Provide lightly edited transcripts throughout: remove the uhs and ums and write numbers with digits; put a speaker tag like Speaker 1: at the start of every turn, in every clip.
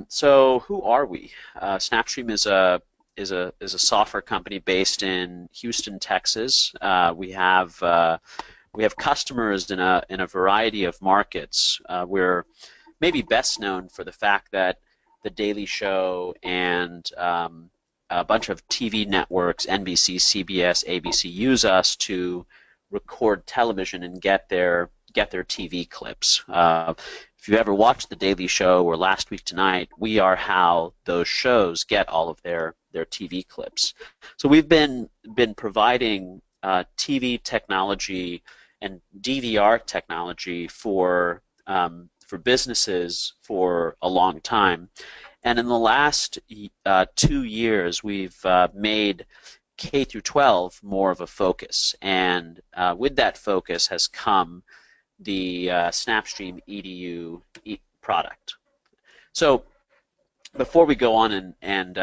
Speaker 1: So who are we? SnapStream is a software company based in Houston, Texas. We have customers in a variety of markets. We're maybe best known for the fact that The Daily Show and a bunch of TV networks, NBC, CBS, ABC, use us to record television and get their TV clips. If you've ever watched The Daily Show or Last Week Tonight, we are how those shows get all of their TV clips. So we've been providing TV technology and DVR technology for businesses for a long time. And in the last 2 years, we've made K through 12 more of a focus. And with that focus has come the SnapStream Edu product. So before we go on and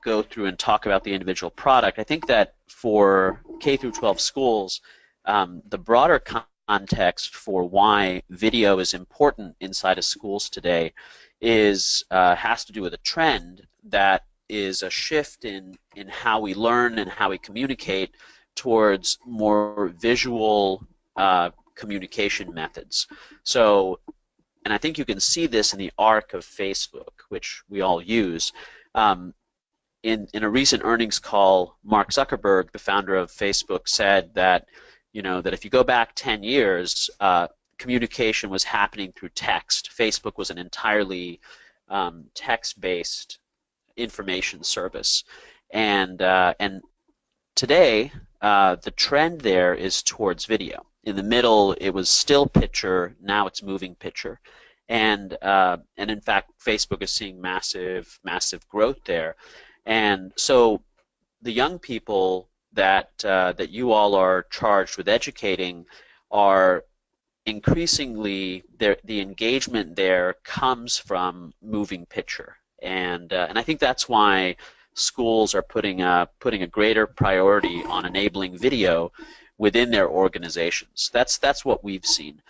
Speaker 1: go through and talk about the individual product, I think that for K through 12 schools, the broader context for why video is important inside of schools today has to do with a trend that is a shift in how we learn and how we communicate towards more visual communication methods. So, and I think you can see this in the arc of Facebook, which we all use. In a recent earnings call, Mark Zuckerberg, the founder of Facebook, said that that if you go back 10 years, communication was happening through text. Facebook was an entirely text-based information service, and today the trend there is towards video. In the middle, it was still picture. Now it's moving picture, and in fact, Facebook is seeing massive growth there. And so the young people that you all are charged with educating are increasingly the engagement there comes from moving picture, and I think that's why schools are putting a greater priority on enabling video within their organizations. That's what we've seen.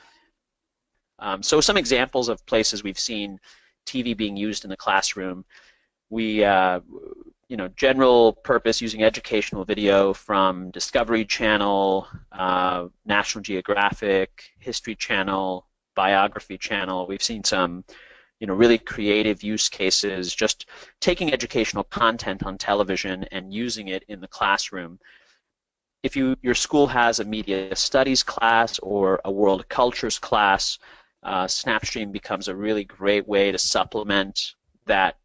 Speaker 1: So some examples of places we've seen TV being used in the classroom. We general purpose using educational video from Discovery Channel, National Geographic, History Channel, Biography Channel. We've seen some really creative use cases, just taking educational content on television and using it in the classroom. If your school has a media studies class or a world cultures class, SnapStream becomes a really great way to supplement that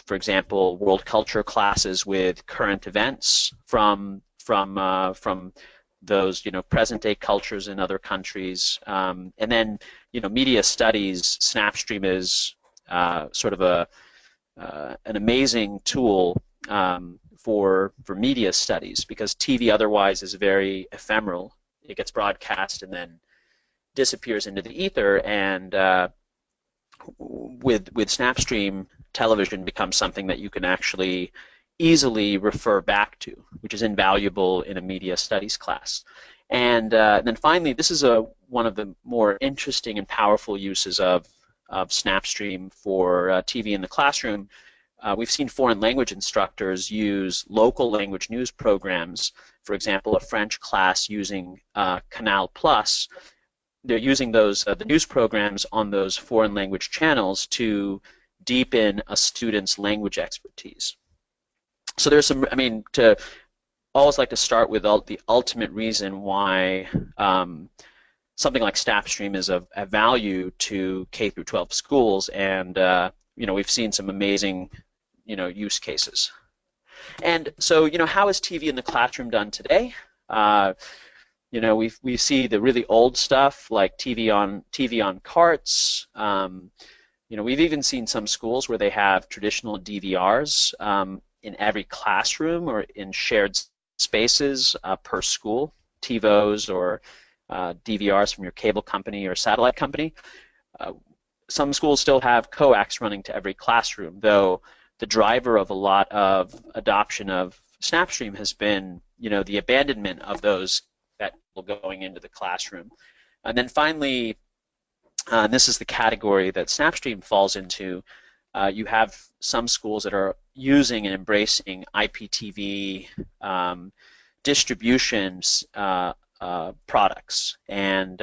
Speaker 1: for example, world culture classes with current events from those present-day cultures in other countries, and then media studies. SnapStream is sort of an amazing tool for media studies, because TV otherwise is very ephemeral. It gets broadcast and then disappears into the ether, and with SnapStream, television becomes something that you can actually easily refer back to, which is invaluable in a media studies class. And then finally, this is one of the more interesting and powerful uses of SnapStream for TV in the classroom. We've seen foreign language instructors use local language news programs. For example, a French class using Canal Plus. They're using those the news programs on those foreign language channels to deepen a student's language expertise. So there's some, to always like to start with the ultimate reason why something like SnapStream is of value to K through 12 schools, and we've seen some amazing use cases. And so how is TV in the classroom done today? We see the really old stuff like TV on carts. We've even seen some schools where they have traditional DVRs in every classroom or in shared spaces per school, TiVos or DVRs from your cable company or satellite company. Some schools still have coax running to every classroom, though the driver of a lot of adoption of SnapStream has been the abandonment of those that will going into the classroom. And then finally, and this is the category that SnapStream falls into. You have some schools that are using and embracing IPTV distributions products, and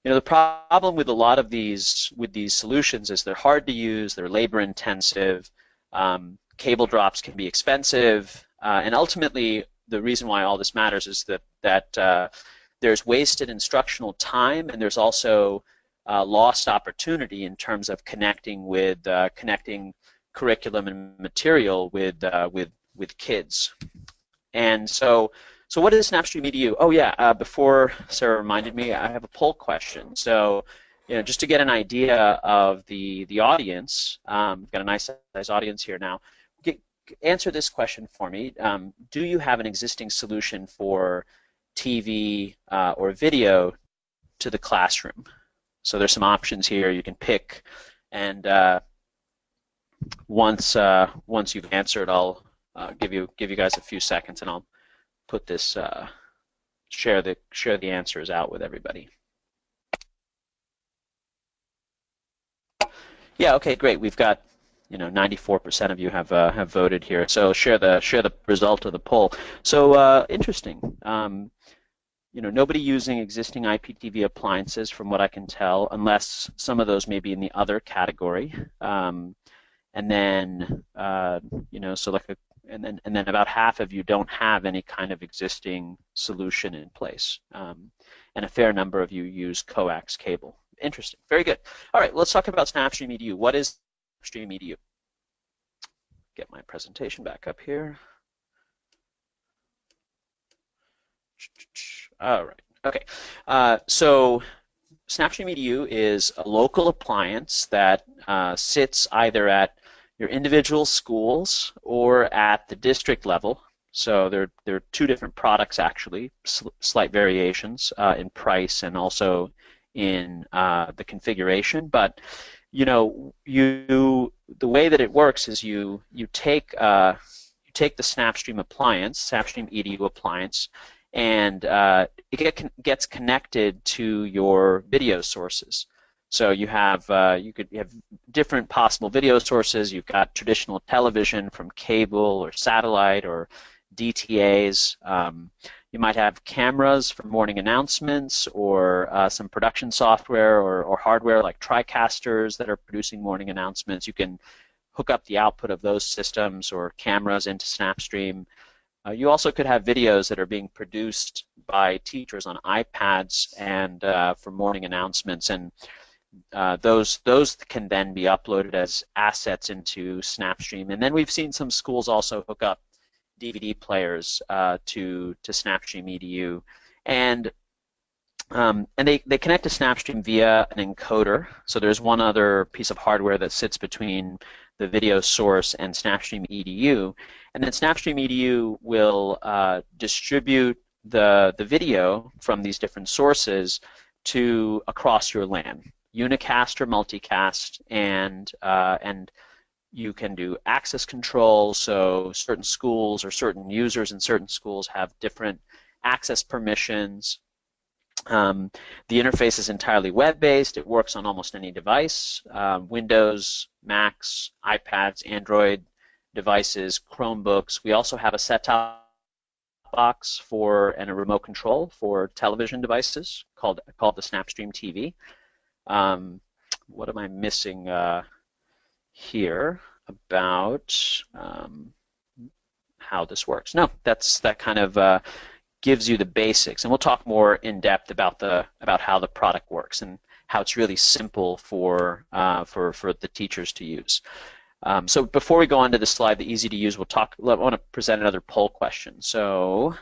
Speaker 1: you know, the problem with a lot of these solutions is they're hard to use, they're labor intensive, cable drops can be expensive, and ultimately the reason why all this matters is that there's wasted instructional time, and there's also lost opportunity in terms of connecting curriculum and material with kids. And so what is SnapStream Edu? Oh yeah, before Sarah reminded me, I have a poll question. So, you know, just to get an idea of the audience, got a nice size audience here now. Answer this question for me. Do you have an existing solution for TV or video to the classroom? So there's some options here you can pick, and once you've answered, I'll give you guys a few seconds, and I'll put this share the answers out with everybody. Yeah, okay, great. We've got, you know, 94% of you have voted here. So share the result of the poll. So interesting. You know, nobody using existing IPTV appliances, from what I can tell, unless some of those may be in the other category. And then you know, so like and then about half of you don't have any kind of existing solution in place, and a fair number of you use coax cable. Interesting. Very good. All right, let's talk about SnapStream Edu. What is SnapStream Edu? Get my presentation back up here. All right. Okay. So SnapStream Edu is a local appliance that sits either at your individual schools or at the district level. So there are two different products, actually, slight variations in price and also in the configuration. But you know, the way that it works is you take the SnapStream appliance, SnapStream Edu appliance, and it gets connected to your video sources. So you have you have different possible video sources. You've got traditional television from cable or satellite or DTAs. You might have cameras for morning announcements, or some production software or hardware like TriCasters that are producing morning announcements. You can hook up the output of those systems or cameras into SnapStream. You also could have videos that are being produced by teachers on iPads and for morning announcements, and those can then be uploaded as assets into SnapStream. And then we've seen some schools also hook up DVD players to SnapStream Edu, and they connect to SnapStream via an encoder. So there's one other piece of hardware that sits between the video source and SnapStream Edu, and then SnapStream Edu will distribute the video from these different sources to across your LAN, unicast or multicast, and you can do access control. So certain schools or certain users in certain schools have different access permissions. The interface is entirely web-based. It works on almost any device, Windows, Macs, iPads, Android devices, Chromebooks. We also have a set-top box and a remote control for television devices called the SnapStream TV. What am I missing here about how this works? No, that kind of gives you the basics, and we'll talk more in depth about how the product works and how it's really simple for the teachers to use. So before we go on to the slide, the easy to use, I want to present another poll question. So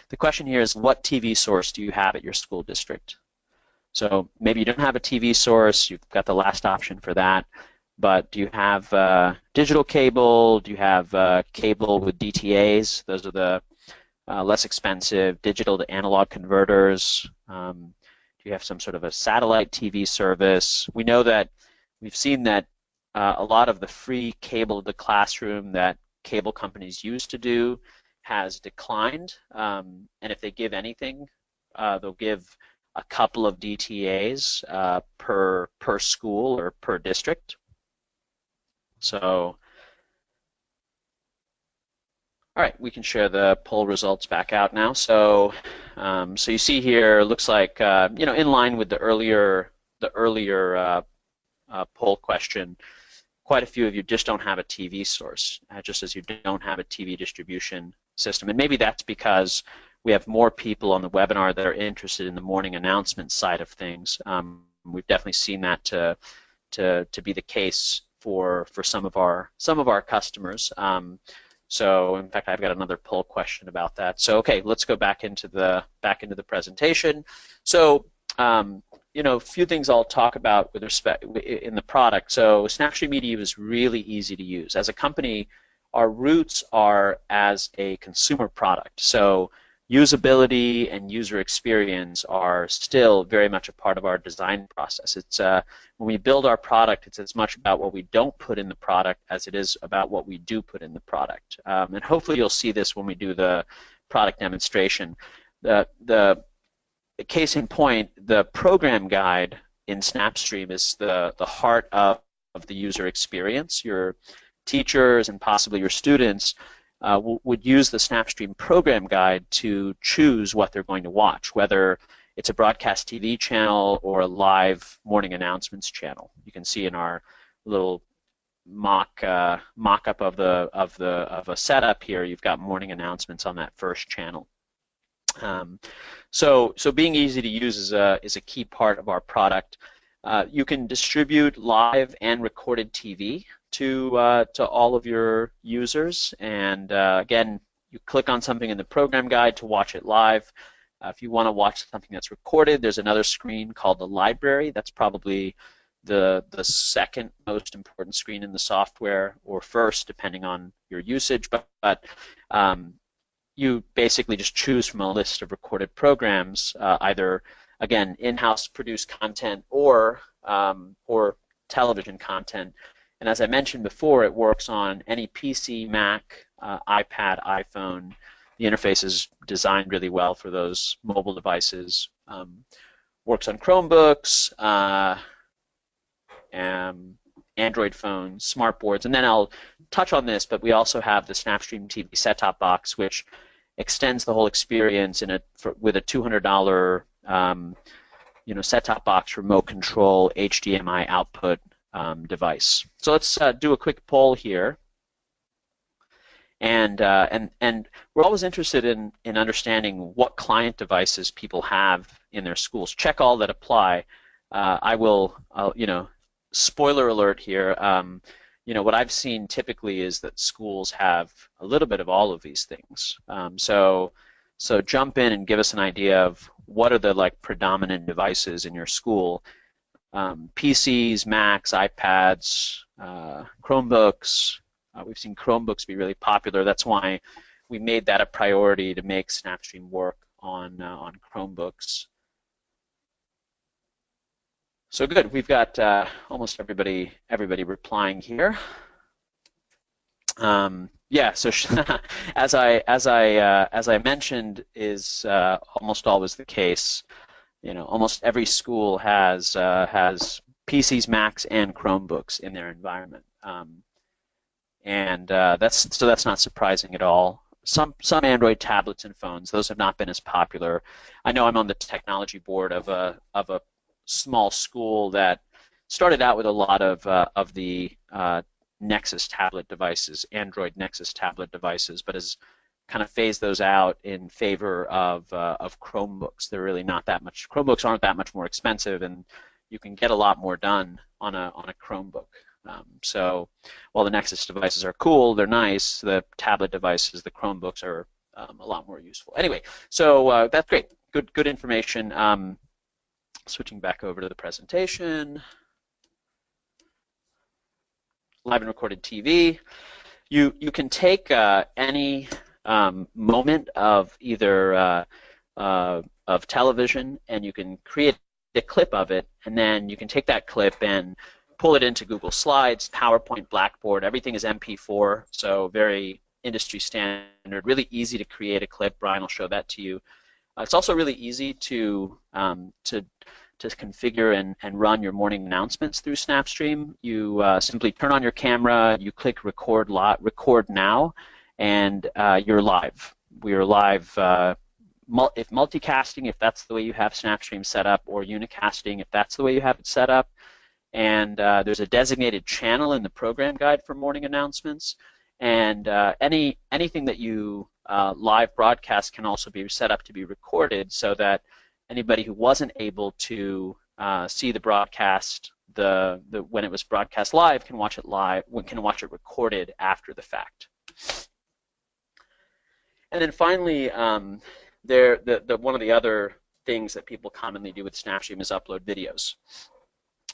Speaker 1: the question here is, what TV source do you have at your school district? So maybe you don't have a TV source, you've got the last option for that, but do you have digital cable? Do you have cable with DTAs? Those are the less expensive digital to analog converters. Do you have some sort of a satellite TV service? We know that we've seen that a lot of the free cable to the classroom that cable companies used to do has declined, and if they give anything, they'll give a couple of DTAs per school or per district. So, all right, we can share the poll results back out now. So, so you see here, looks like you know, in line with the earlier poll question. Quite a few of you just don't have a TV source, just as you don't have a TV distribution system. And maybe that's because we have more people on the webinar that are interested in the morning announcement side of things. We've definitely seen that to be the case for some of our customers. So in fact, I've got another poll question about that. So okay, let's go back into the presentation. So you know, a few things I'll talk about with respect in the product. So SnapStream Edu is really easy to use. As a company, our roots are as a consumer product. So usability and user experience are still very much a part of our design process. It's when we build our product, it's as much about what we don't put in the product as it is about what we do put in the product. And hopefully you'll see this when we do the product demonstration. The case in point, the program guide in SnapStream is the heart of the user experience. Your teachers and possibly your students would use the SnapStream program guide to choose what they're going to watch, whether it's a broadcast TV channel or a live morning announcements channel. You can see in our little mock-up of a setup here, you've got morning announcements on that first channel. So being easy to use is a key part of our product. You can distribute live and recorded TV to all of your users, and again, you click on something in the program guide to watch it live. If you want to watch something that's recorded, there's another screen called the library. That's probably the second most important screen in the software, or first, depending on your usage. But you basically just choose from a list of recorded programs, either, again, in-house produced content or television content. And as I mentioned before, it works on any PC, Mac, iPad, iPhone. The interface is designed really well for those mobile devices. Works on Chromebooks, Android phones, smart boards, and then I'll touch on this, but we also have the SnapStream TV set-top box, which extends the whole experience with a $200 set-top box remote control HDMI output device. So let's do a quick poll here. And we're always interested in understanding what client devices people have in their schools. Check all that apply. Spoiler alert here. What I've seen typically is that schools have a little bit of all of these things. So jump in and give us an idea of what are the predominant devices in your school. PCs, Macs, iPads, Chromebooks. We've seen Chromebooks be really popular. That's why we made that a priority to make SnapStream work on Chromebooks. So good. We've got almost everybody replying here. Yeah. So as I mentioned, is almost always the case. Almost every school has PCs, Macs, and Chromebooks in their environment, and that's not surprising at all. Some Android tablets and phones, those have not been as popular. I know I'm on the technology board of a small school that started out with a lot of the Nexus tablet devices, Android Nexus tablet devices, but has kind of phased those out in favor of Chromebooks. They're really not that much. Chromebooks aren't that much more expensive, and you can get a lot more done on a Chromebook. So while the Nexus devices are cool, they're nice, the tablet devices, the Chromebooks, are a lot more useful. Anyway, so that's great. Good information. Switching back over to the presentation. Live and recorded TV. You can take any moment of either of television, and you can create a clip of it, and then you can take that clip and pull it into Google Slides, PowerPoint, Blackboard. Everything is MP4, so very industry standard. Really easy to create a clip. Brian will show that to you. It's also really easy to configure and run your morning announcements through SnapStream. You simply turn on your camera, you click record now, and you're live. We are live if multicasting, if that's the way you have SnapStream set up, or unicasting, if that's the way you have it set up. And there's a designated channel in the program guide for morning announcements. And anything that you live broadcast can also be set up to be recorded, so that anybody who wasn't able to see the broadcast when it was broadcast live can watch it recorded after the fact. And then finally, one of the other things that people commonly do with SnapStream is upload videos.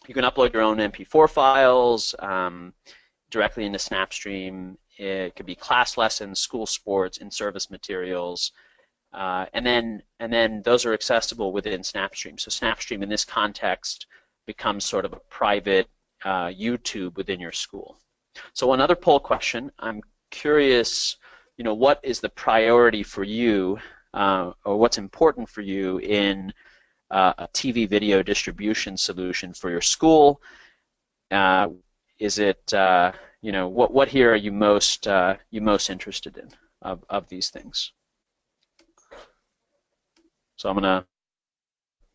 Speaker 1: You can upload your own MP4 files directly into SnapStream. It could be class lessons, school sports, in-service materials, and then those are accessible within SnapStream. So SnapStream in this context becomes sort of a private YouTube within your school. So another poll question, I'm curious, what is the priority for you, or what's important for you in a TV video distribution solution for your school? Is it what here are you most interested in of these things? So I'm going to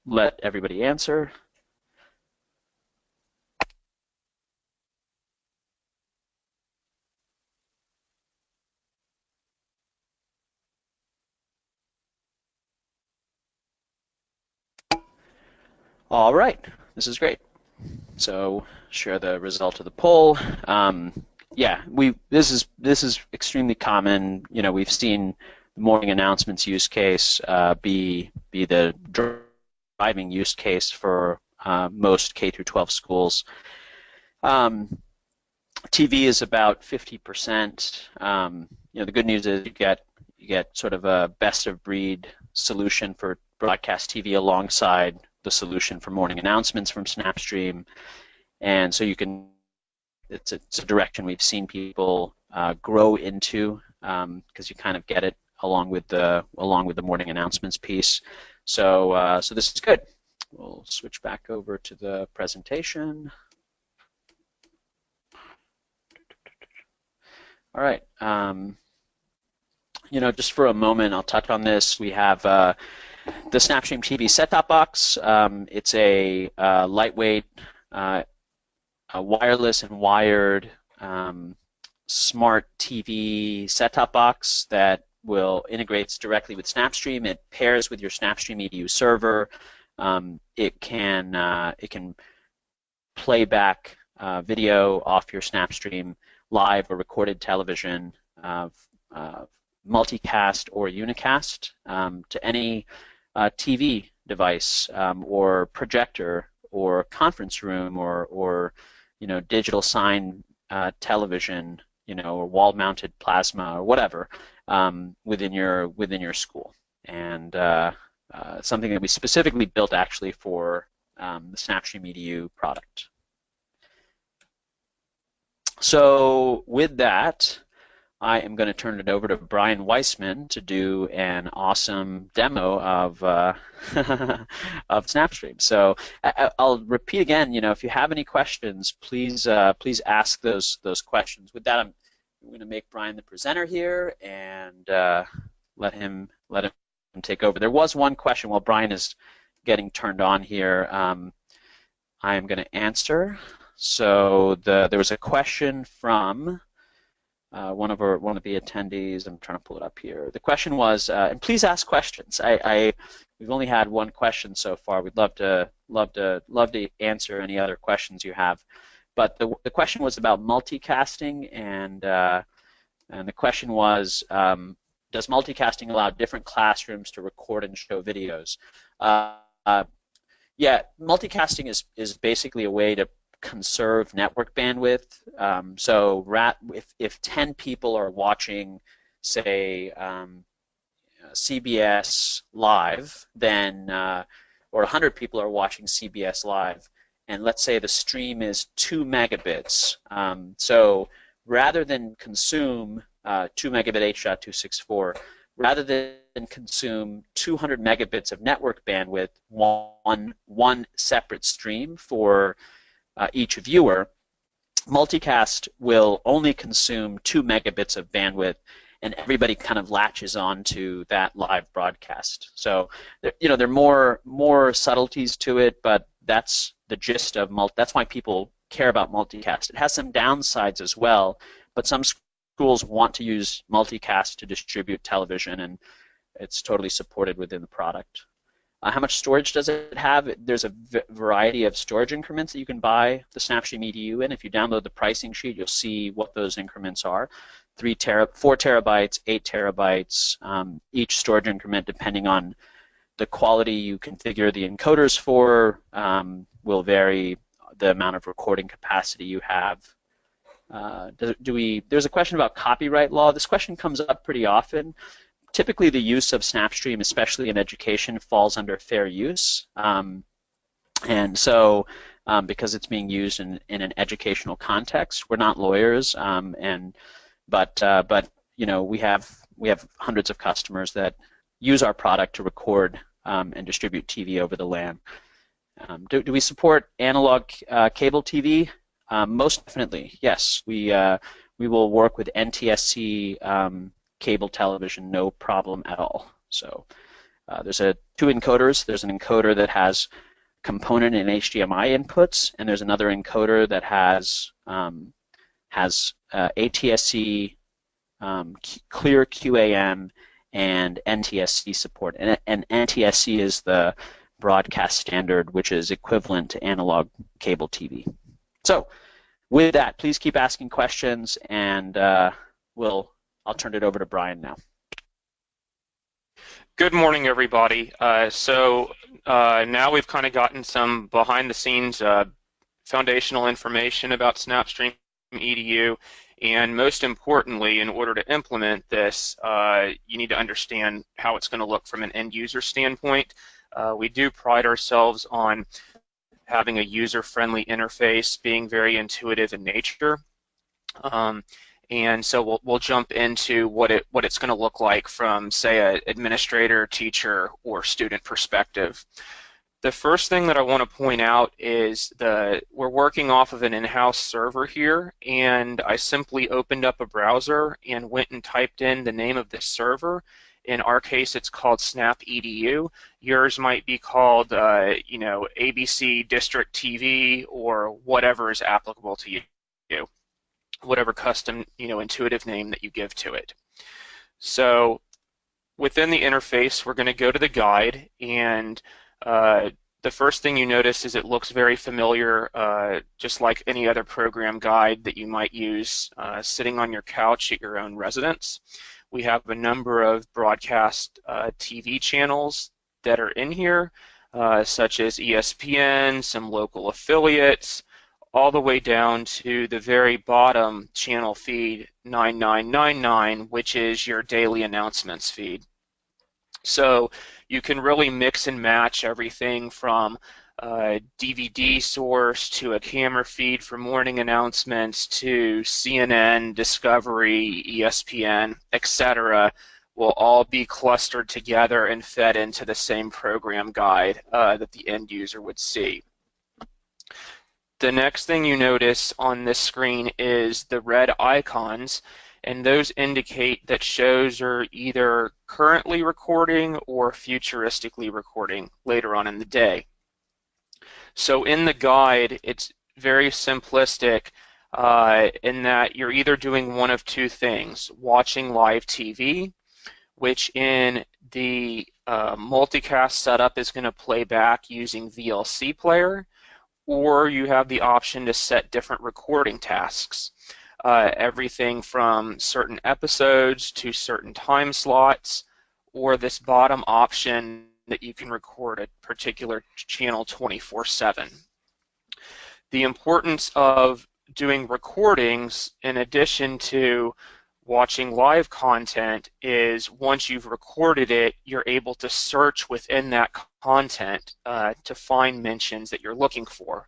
Speaker 1: let everybody answer. All right, this is great. So share the result of the poll. Yeah, this is extremely common. We've seen the morning announcements use case be the driving use case for most K through 12 schools. TV is about 50%. The good news is you get sort of a best of breed solution for broadcast TV alongside the solution for morning announcements from SnapStream, and so it's a direction we've seen people grow into, because you kind of get it along with the morning announcements piece. So this is good. We'll switch back over to the presentation. All right. Just for a moment, I'll touch on this. We have the SnapStream TV set-top box. It's a lightweight, wireless and wired smart TV set-top box that integrates directly with SnapStream. It pairs with your SnapStream Edu server. It can play back video off your SnapStream live or recorded television, multicast or unicast to any TV device or projector or conference room or digital sign television, or wall-mounted plasma or whatever within your school, and something that we specifically built actually for the SnapStream Edu product. So with that, I am going to turn it over to Brian Weissman to do an awesome demo of of SnapStream. So I'll repeat again. If you have any questions, please ask those questions. With that, I'm going to make Brian the presenter here and let him take over. There was one question while Brian is getting turned on here. I am going to answer. So there was a question from one of the attendees. I'm trying to pull it up here. The question was, and please ask questions. We've only had one question so far. We'd love to answer any other questions you have. But the question was about multicasting, and the question was, does multicasting allow different classrooms to record and show videos? Yeah, multicasting is basically a way to conserve network bandwidth. So if 10 people are watching, say, CBS Live, then or 100 people are watching CBS Live, and let's say the stream is 2 megabits. So rather than consume 2 megabit H.264, rather than consume 200 megabits of network bandwidth, one separate stream for each viewer, multicast will only consume 2 megabits of bandwidth, and everybody kind of latches on to that live broadcast. So, there are more subtleties to it, but that's the gist of that's why people care about multicast. It has some downsides as well, but some schools want to use multicast to distribute television, and it's totally supported within the product. How much storage does it have? There's a variety of storage increments that you can buy the SnapStream EDU in. If you download the pricing sheet, you'll see what those increments are. 4 terabytes, 8 terabytes, each storage increment, depending on the quality you configure the encoders for, will vary the amount of recording capacity you have. There's a question about copyright law. This question comes up pretty often. Typically, the use of SnapStream, especially in education, falls under fair use, and so because it's being used in an educational context, we're not lawyers, but we have hundreds of customers that use our product to record and distribute TV over the LAN. Do we support analog cable TV? Most definitely, yes. We will work with NTSC cable television, no problem at all. So there's two encoders. There's an encoder that has component and HDMI inputs, and there's another encoder that has ATSC, clear QAM, and NTSC support. And NTSC is the broadcast standard, which is equivalent to analog cable TV. So with that, please keep asking questions, and I'll turn it over to Brian now.
Speaker 2: Good morning, everybody. Now we've kind of gotten some behind-the-scenes foundational information about SnapStream Edu, and most importantly, in order to implement this, you need to understand how it's going to look from an end-user standpoint. We do pride ourselves on having a user-friendly interface, being very intuitive in nature. And so we'll jump into what it's going to look like from, say, an administrator, teacher, or student perspective. The first thing that I want to point out is we're working off of an in-house server here, and I simply opened up a browser and went and typed in the name of this server. In our case, it's called Snap EDU. Yours might be called, ABC District TV, or whatever is applicable to you. Whatever custom, intuitive name that you give to it. So within the interface, we're going to go to the guide, and the first thing you notice is it looks very familiar, just like any other program guide that you might use sitting on your couch at your own residence. We have a number of broadcast TV channels that are in here, such as ESPN, some local affiliates, all the way down to the very bottom channel feed 9999, which is your daily announcements feed. So you can really mix and match everything from a DVD source to a camera feed for morning announcements to CNN, Discovery, ESPN, etc. will all be clustered together and fed into the same program guide that the end user would see. The next thing you notice on this screen is the red icons, and those indicate that shows are either currently recording or futuristically recording later on in the day. So in the guide, it's very simplistic in that you're either doing one of two things: watching live TV, which in the multicast setup is going to play back using VLC player, or you have the option to set different recording tasks. Everything from certain episodes to certain time slots, or this bottom option that you can record a particular channel 24/7. The importance of doing recordings in addition to watching live content is once you've recorded it, you're able to search within that content to find mentions that you're looking for,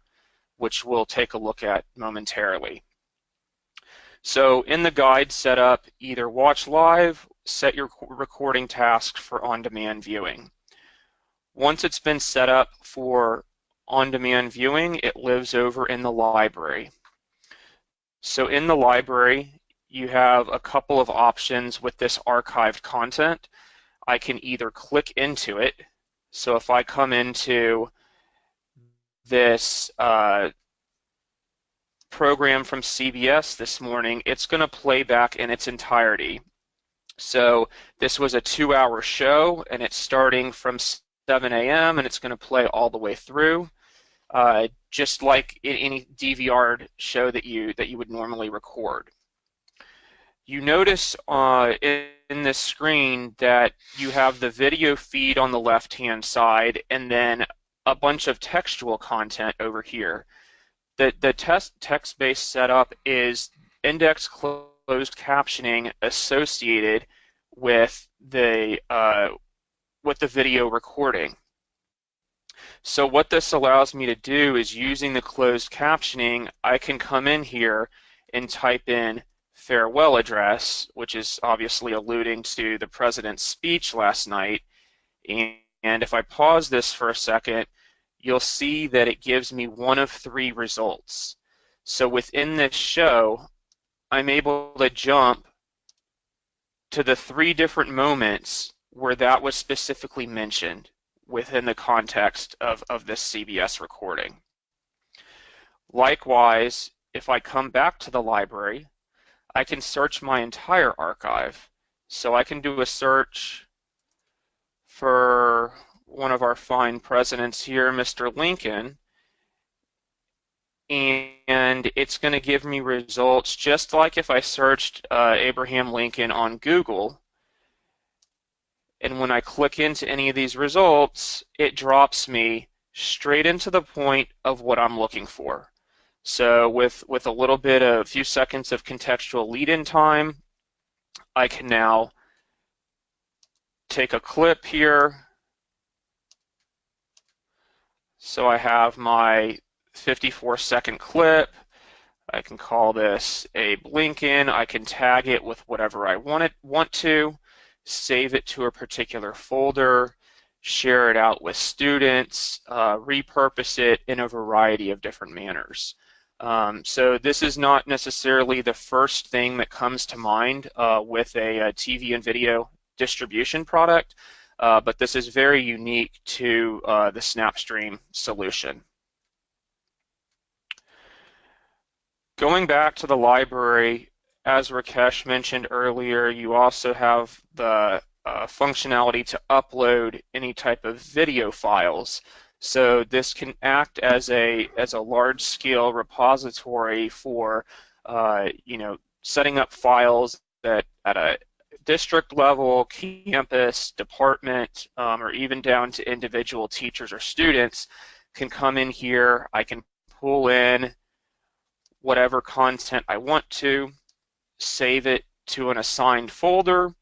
Speaker 2: which we'll take a look at momentarily. So in the guide setup, either watch live set your recording task for on-demand viewing. Once it's been set up for on-demand viewing, it lives over in the library. So in the library, you have a couple of options with this archived content. I can either click into it. So if I come into this program from CBS this morning, it's going to play back in its entirety. So this was a 2-hour show, and it's starting from 7 a.m. and it's going to play all the way through, just like in any DVR show that you would normally record. You notice in this screen that you have the video feed on the left-hand side and then a bunch of textual content over here. The text-based setup is index closed captioning associated with the video recording. So what this allows me to do is, using the closed captioning, I can come in here and type in farewell address, which is obviously alluding to the president's speech last night. And if I pause this for a second, you'll see that it gives me one of 3 results. So within this show, I'm able to jump to the 3 different moments where that was specifically mentioned within the context of this CBS recording. Likewise, if I come back to the library, I can search my entire archive. So I can do a search for one of our fine presidents here, Mr. Lincoln, and it's going to give me results just like if I searched Abraham Lincoln on Google. And when I click into any of these results, it drops me straight into the point of what I'm looking for. So with a little bit of a few seconds of contextual lead-in time, I can now take a clip here. So I have my 54-second clip. I can call this Abe Lincoln. I can tag it with whatever I want to, save it to a particular folder, share it out with students, repurpose it in a variety of different manners. So this is not necessarily the first thing that comes to mind with a TV and video distribution product, but this is very unique to the SnapStream solution. Going back to the library, as Rakesh mentioned earlier, you also have the functionality to upload any type of video files. So this can act as a large-scale repository for setting up files that at a district level, campus, department, or even down to individual teachers or students can come in here. I can pull in whatever content I want to, save it to an assigned folder,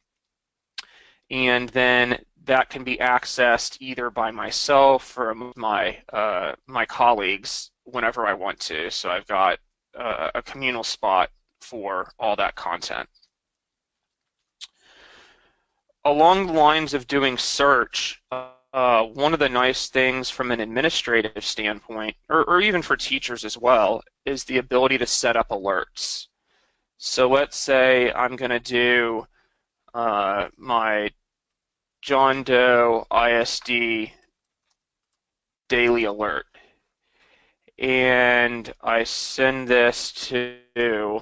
Speaker 2: and then that can be accessed either by myself or my colleagues whenever I want to. So I've got a communal spot for all that content. Along the lines of doing search, one of the nice things from an administrative standpoint, or even for teachers as well, is the ability to set up alerts. So let's say I'm going to do my John Doe ISD daily alert, and I send this to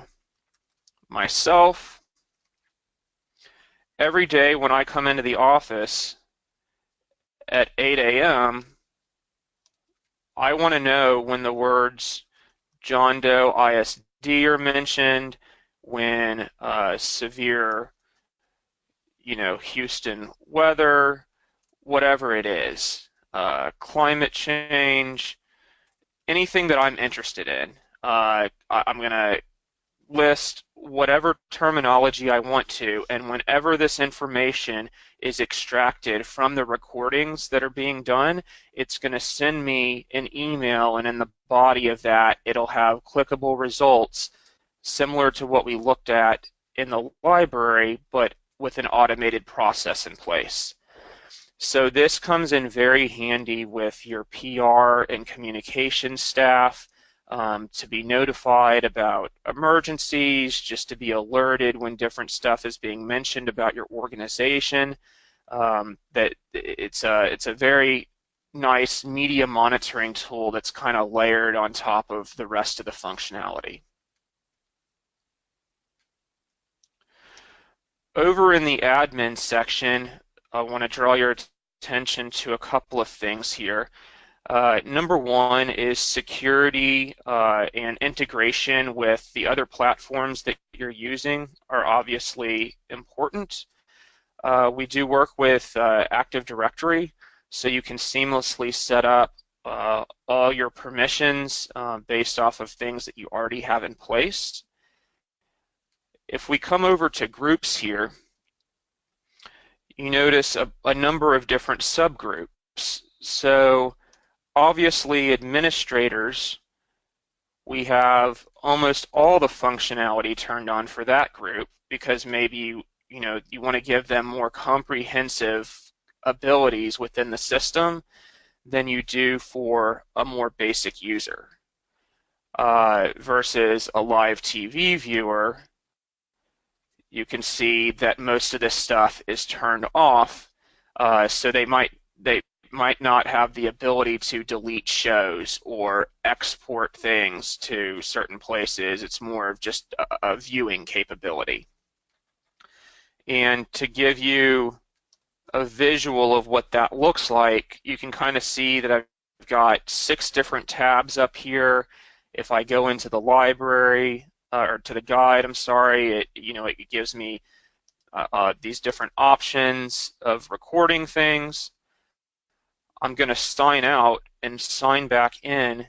Speaker 2: myself. Every day when I come into the office at 8 a.m., I want to know when the words John Doe ISD are mentioned, when severe, Houston weather, whatever it is, climate change, anything that I'm interested in. I'm going to list whatever terminology I want to, and whenever this information is extracted from the recordings that are being done, it's going to send me an email, and in the body of that, it'll have clickable results similar to what we looked at in the library, but with an automated process in place. So this comes in very handy with your PR and communication staff, to be notified about emergencies, just to be alerted when different stuff is being mentioned about your organization. That it's a very nice media monitoring tool that's kind of layered on top of the rest of the functionality. Over in the admin section, I want to draw your attention to a couple of things here. Number one is security and integration with the other platforms that you're using are obviously important. We do work with Active Directory, so you can seamlessly set up all your permissions based off of things that you already have in place. If we come over to groups here, you notice a number of different subgroups. So obviously administrators, we have almost all the functionality turned on for that group because maybe you want to give them more comprehensive abilities within the system than you do for a more basic user. Versus a live TV viewer, you can see that most of this stuff is turned off, so they might not have the ability to delete shows or export things to certain places. It's more of just a viewing capability. And to give you a visual of what that looks like, you can kind of see that I've got 6 different tabs up here. If I go into the library, or to the guide, I'm sorry, it gives me these different options of recording things. I'm going to sign out and sign back in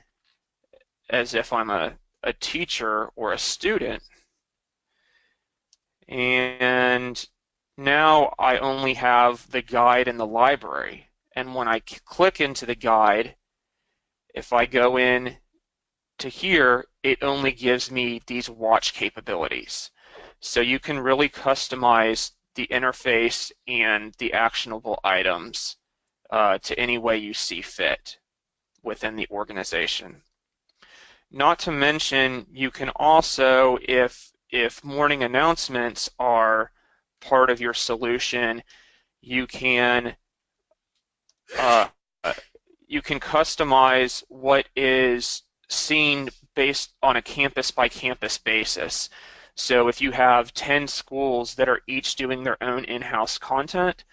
Speaker 2: as if I'm a teacher or a student. And now I only have the guide and the library. And when I click into the guide, if I go in to here, it only gives me these watch capabilities. So you can really customize the interface and the actionable items to any way you see fit within the organization. Not to mention, you can also, if morning announcements are part of your solution, you can customize what is seen based on a campus by campus basis. So if you have 10 schools that are each doing their own in-house content,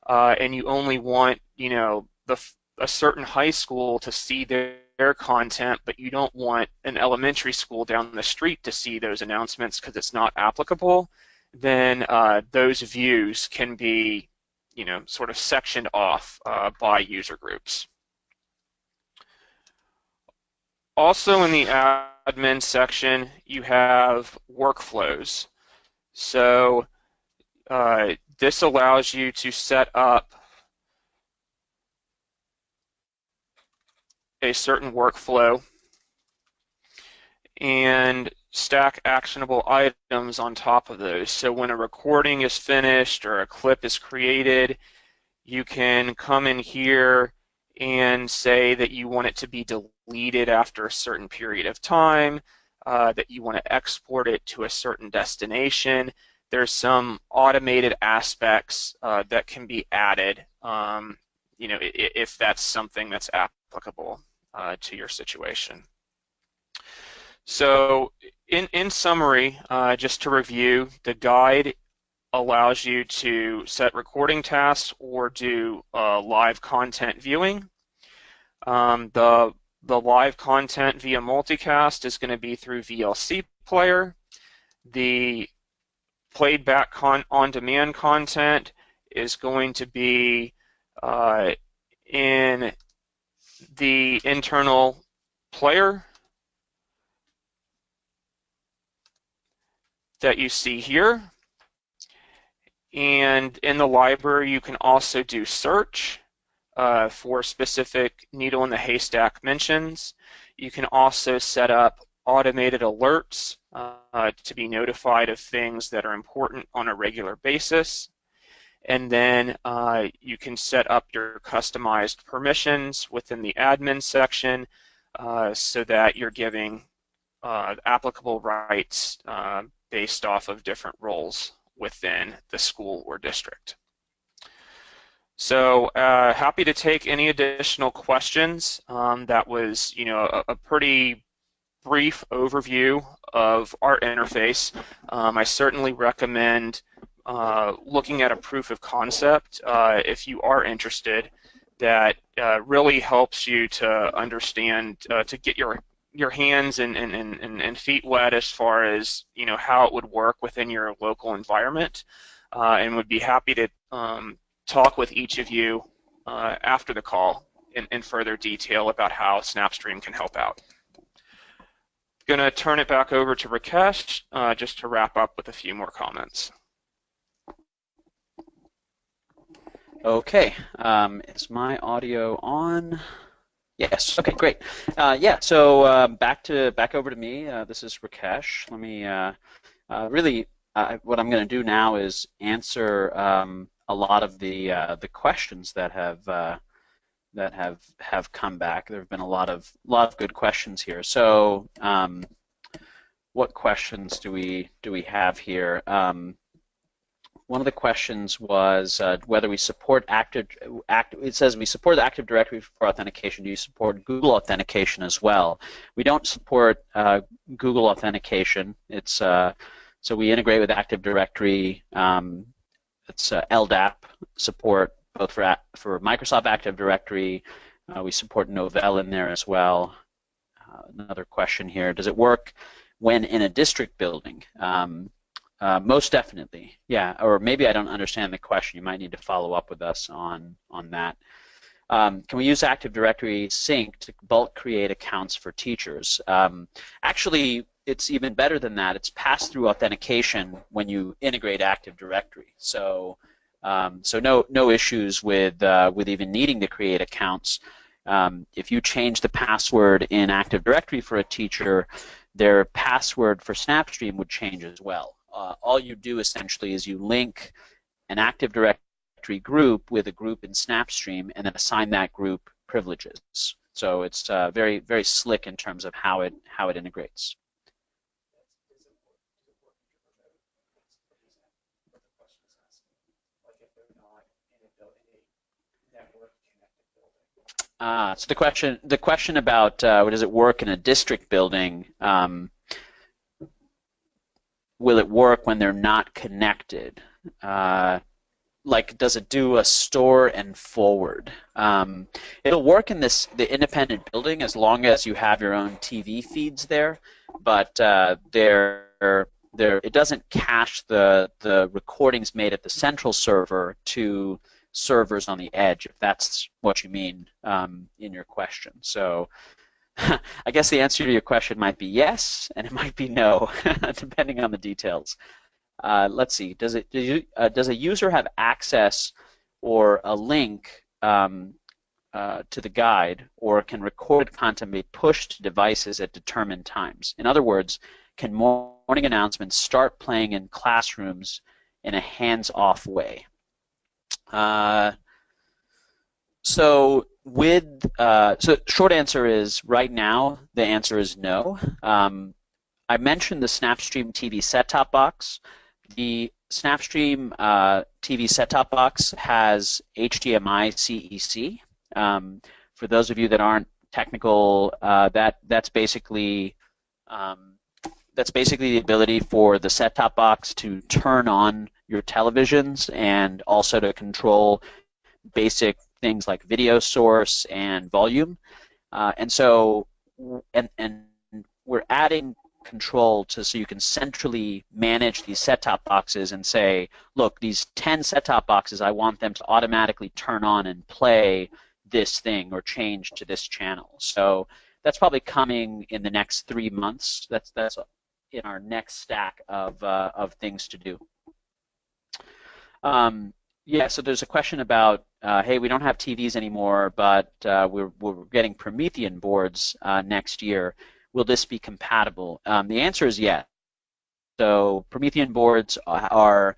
Speaker 2: and you only want a certain high school to see their content, but you don't want an elementary school down the street to see those announcements because it's not applicable, then those views can be sort of sectioned off by user groups. Also in the admin section, you have workflows. So this allows you to set up a certain workflow and stack actionable items on top of those. So when a recording is finished or a clip is created, you can come in here and say that you want it to be deleted after a certain period of time, that you want to export it to a certain destination. There's some automated aspects that can be added, if that's something that's applicable to your situation. So in summary, just to review, the guide allows you to set recording tasks or do live content viewing. The live content via multicast is going to be through VLC Player. The played back on-demand content is going to be in the internal player that you see here. And in the library, you can also do search for specific needle in the haystack mentions. You can also set up automated alerts to be notified of things that are important on a regular basis. And then you can set up your customized permissions within the admin section so that you're giving applicable rights based off of different roles within the school or district. So happy to take any additional questions. That was, a pretty brief overview of our interface. I certainly recommend looking at a proof of concept if you are interested. That really helps you to understand, to get your hands and feet wet as far as how it would work within your local environment, and would be happy to talk with each of you after the call in further detail about how SnapStream can help out. Going to turn it back over to Rakesh just to wrap up with a few more comments.
Speaker 1: Okay, is my audio on? Yes. Okay, great. Yeah. So back over to me. This is Rakesh. Let me really. What I'm going to do now is answer a lot of the questions that have come back. There have been a lot of good questions here. So what questions do we have here? One of the questions was whether we support it says we support Active Directory for authentication. Do you support Google authentication as well? We don't support Google authentication. It's so we integrate with Active Directory. It's LDAP support both for Microsoft Active Directory. We support Novell in there as well. Another question here: does it work when in a district building? Most definitely, yeah. Or maybe I don't understand the question. You might need to follow up with us on that. Can we use Active Directory Sync to bulk create accounts for teachers? Actually, it's even better than that. It's pass-through authentication when you integrate Active Directory. So, no issues with even needing to create accounts. If you change the password in Active Directory for a teacher, their password for SnapStream would change as well. All you do essentially is you link an Active Directory group with a group in SnapStream and then assign that group privileges. So it's very, very slick in terms of how it integrates. So the question about does it work in a district building? Will it work when they're not connected? Like, does it do a store and forward? It'll work in the independent building as long as you have your own TV feeds there, but it doesn't cache the recordings made at the central server to servers on the edge, if that's what you mean in your question. So I guess the answer to your question might be yes, and it might be no, depending on the details. Let's see. Does a user have access or a link to the guide, or can recorded content be pushed to devices at determined times? In other words, can morning announcements start playing in classrooms in a hands-off way? So short answer is right now the answer is no. I mentioned the SnapStream TV set-top box. The SnapStream TV set-top box has HDMI CEC. For those of you that aren't technical, that's basically the ability for the set-top box to turn on your televisions and also to control basic things like video source and volume. And we're adding control so you can centrally manage these set-top boxes and say, look, these 10 set-top boxes, I want them to automatically turn on and play this thing or change to this channel. So that's probably coming in the next 3 months. That's in our next stack of things to do. Yeah, so there's a question about, hey, we don't have TVs anymore, but we're getting Promethean boards next year. Will this be compatible? The answer is yes. So Promethean boards are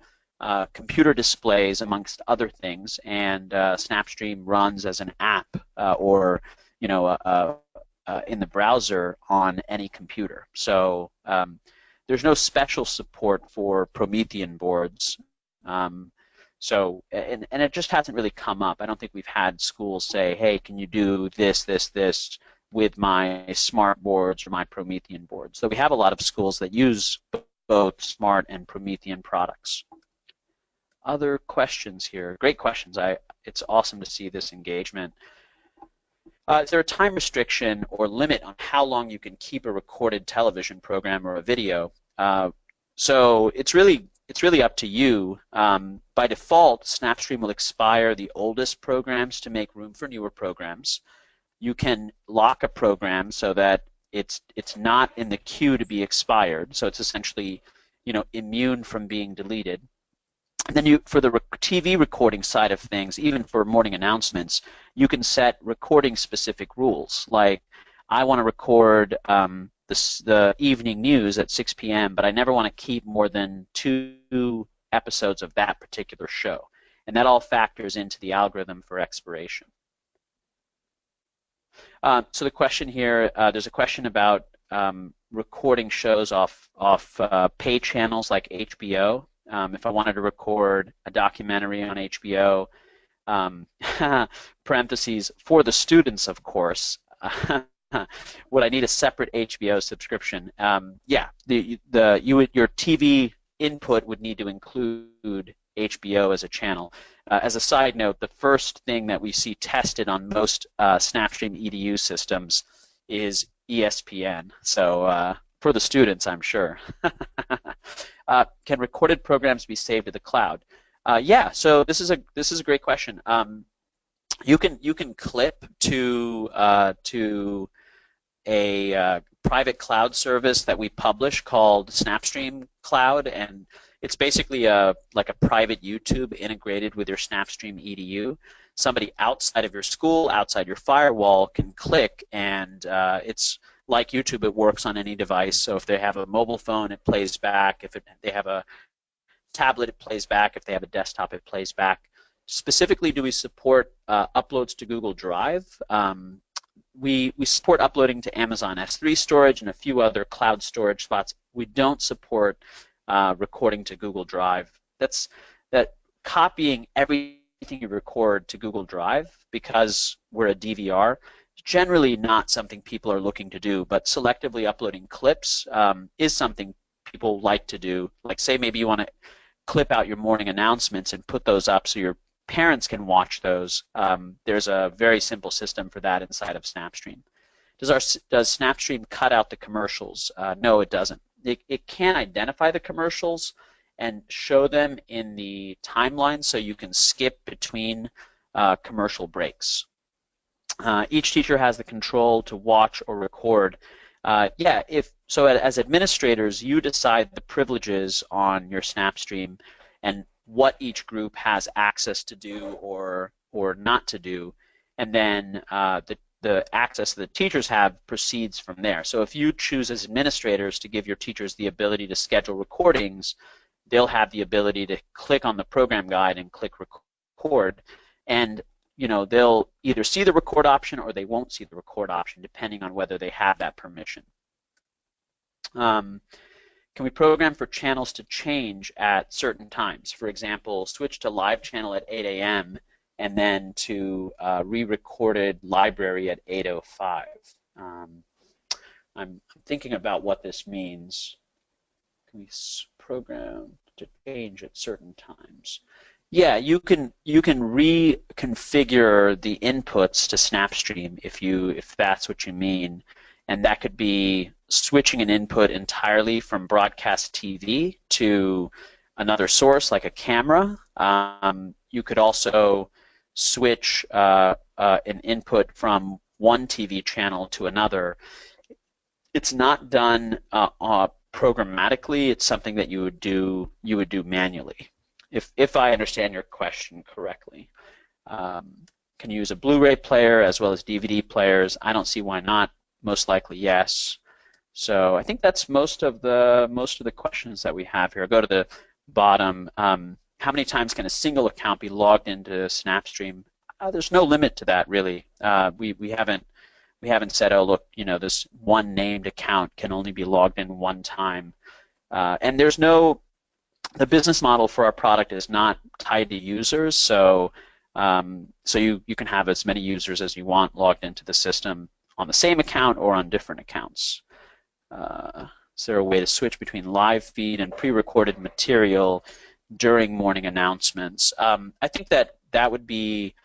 Speaker 1: computer displays amongst other things, and SnapStream runs as an app or in the browser on any computer. So there's no special support for Promethean boards. And it just hasn't really come up. I don't think we've had schools say, hey, can you do this, this, this with my smart boards or my Promethean boards. So we have a lot of schools that use both smart and Promethean products. Other questions here? Great questions. It's awesome to see this engagement. Is there a time restriction or limit on how long you can keep a recorded television program or a video? So it's really up to you. By default, SnapStream will expire the oldest programs to make room for newer programs. You can lock a program so that it's not in the queue to be expired, so it's essentially immune from being deleted. And then for the TV recording side of things, even for morning announcements, you can set recording specific rules. Like, I want to record the evening news at 6 p.m., but I never want to keep more than 2 episodes of that particular show. And that all factors into the algorithm for expiration. So the question here, there's a question about recording shows off pay channels like HBO. If I wanted to record a documentary on HBO, parentheses, for the students, of course, would I need a separate HBO subscription? Yeah, your TV input would need to include HBO as a channel. As a side note, the first thing that we see tested on most SnapStream Edu systems is ESPN. So for the students, I'm sure. Can recorded programs be saved to the cloud? Yeah. So this is a great question. You can clip to a private cloud service that we publish called SnapStream Cloud, and it's basically like a private YouTube integrated with your SnapStream Edu. Somebody outside of your school, outside your firewall, can click, and it's like YouTube. It works on any device. So if they have a mobile phone, it plays back. If they have a tablet, it plays back. If they have a desktop, it plays back. Specifically, do we support uploads to Google Drive? We support uploading to Amazon S3 storage and a few other cloud storage spots. We don't support recording to Google Drive. That copying everything you record to Google Drive, because we're a DVR, is generally not something people are looking to do, but selectively uploading clips is something people like to do. Like, say maybe you want to clip out your morning announcements and put those up so your parents can watch those. There's a very simple system for that inside of SnapStream. Does SnapStream cut out the commercials? No, it doesn't. It can identify the commercials and show them in the timeline so you can skip between commercial breaks. Each teacher has the control to watch or record. Yeah, so as administrators, you decide the privileges on your SnapStream and what each group has access to do or not to do, and then the access that the teachers have proceeds from there. So if you choose as administrators to give your teachers the ability to schedule recordings, they'll have the ability to click on the program guide and click record, and they'll either see the record option or they won't see the record option, depending on whether they have that permission. Can we program for channels to change at certain times? For example, switch to live channel at 8 a.m. and then to re-recorded library at 8:05. I'm thinking about what this means. Can we program to change at certain times? Yeah, you can reconfigure the inputs to SnapStream if that's what you mean, and that could be switching an input entirely from broadcast TV to another source like a camera. You could also switch an input from one TV channel to another. It's not done programmatically. It's something that you would do manually, if I understand your question correctly. Can you use a Blu-ray player as well as DVD players? I don't see why not. Most likely, yes. So I think that's most of the questions that we have here. I'll go to the bottom. How many times can a single account be logged into SnapStream? There's no limit to that, really. We haven't said, oh, look, this one named account can only be logged in one time. And the business model for our product is not tied to users, so you can have as many users as you want logged into the system on the same account or on different accounts. Is there a way to switch between live feed and pre-recorded material during morning announcements? I think that would be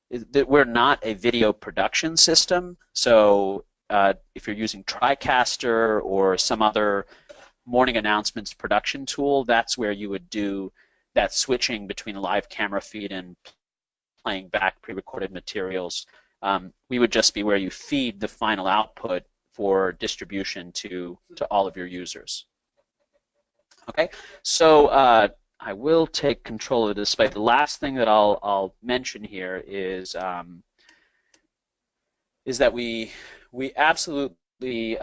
Speaker 1: that we're not a video production system, so if you're using TriCaster or some other morning announcements production tool, that's where you would do that switching between a live camera feed and playing back pre-recorded materials. We would just be where you feed the final output for distribution to all of your users. Okay, so I will take control of the display. The last thing that I'll mention here is that we absolutely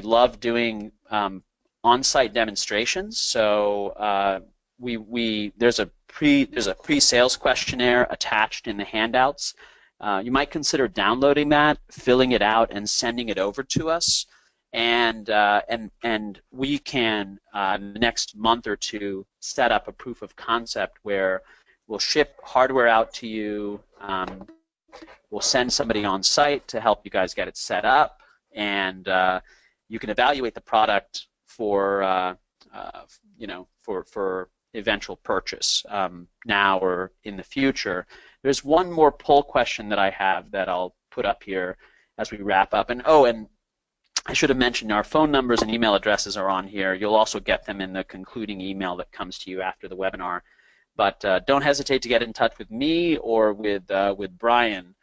Speaker 1: love doing on-site demonstrations. So there's a pre-sales questionnaire attached in the handouts. You might consider downloading that, filling it out, and sending it over to us. And we can, in the next month or two, set up a proof of concept where we'll ship hardware out to you. We'll send somebody on site to help you guys get it set up, and you can evaluate the product for for eventual purchase now or in the future. There's one more poll question that I have that I'll put up here as we wrap up. And I should have mentioned our phone numbers and email addresses are on here. You'll also get them in the concluding email that comes to you after the webinar. But don't hesitate to get in touch with me or with Brian.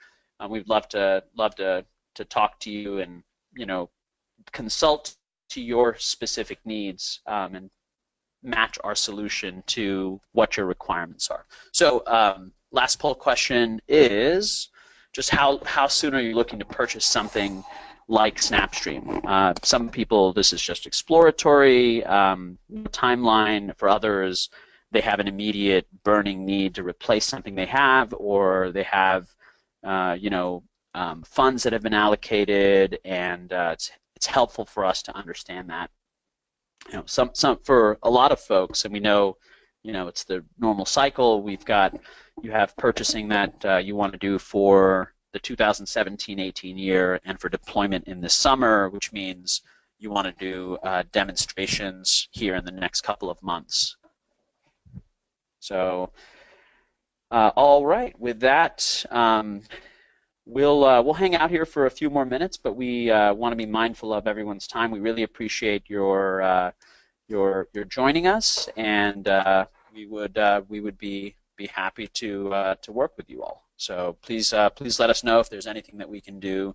Speaker 1: We'd love to talk to you and consult to your specific needs and match our solution to what your requirements are. So last poll question is just how soon are you looking to purchase something like SnapStream? Some people, this is just exploratory timeline. For others, they have an immediate burning need to replace something they have, or they have funds that have been allocated, and it's helpful for us to understand that. Some for a lot of folks, and we know, it's the normal cycle. You have purchasing that you want to do for the 2017-18 year and for deployment in the summer, which means you want to do demonstrations here in the next couple of months. So, all right, with that, we'll hang out here for a few more minutes, but we want to be mindful of everyone's time. We really appreciate your joining us, and we would be happy to work with you all. So please let us know if there's anything that we can do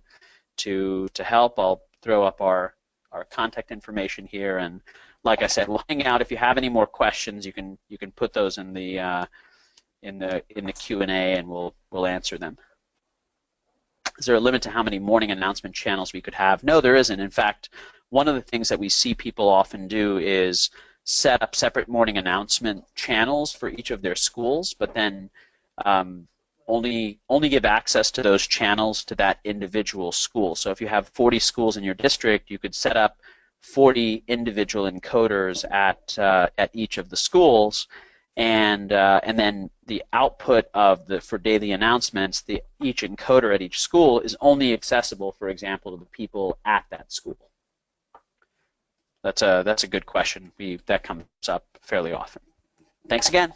Speaker 1: to help. I'll throw up our contact information here, and like I said, we'll hang out. If you have any more questions, you can put those in the Q&A, and we'll answer them. Is there a limit to how many morning announcement channels we could have? No, there isn't. In fact, one of the things that we see people often do is set up separate morning announcement channels for each of their schools, but then only give access to those channels to that individual school. So if you have 40 schools in your district, you could set up 40 individual encoders at each of the schools, and then the output for daily announcements, each encoder at each school is only accessible, for example, to the people at that school. That's a good question. That comes up fairly often. Thanks again.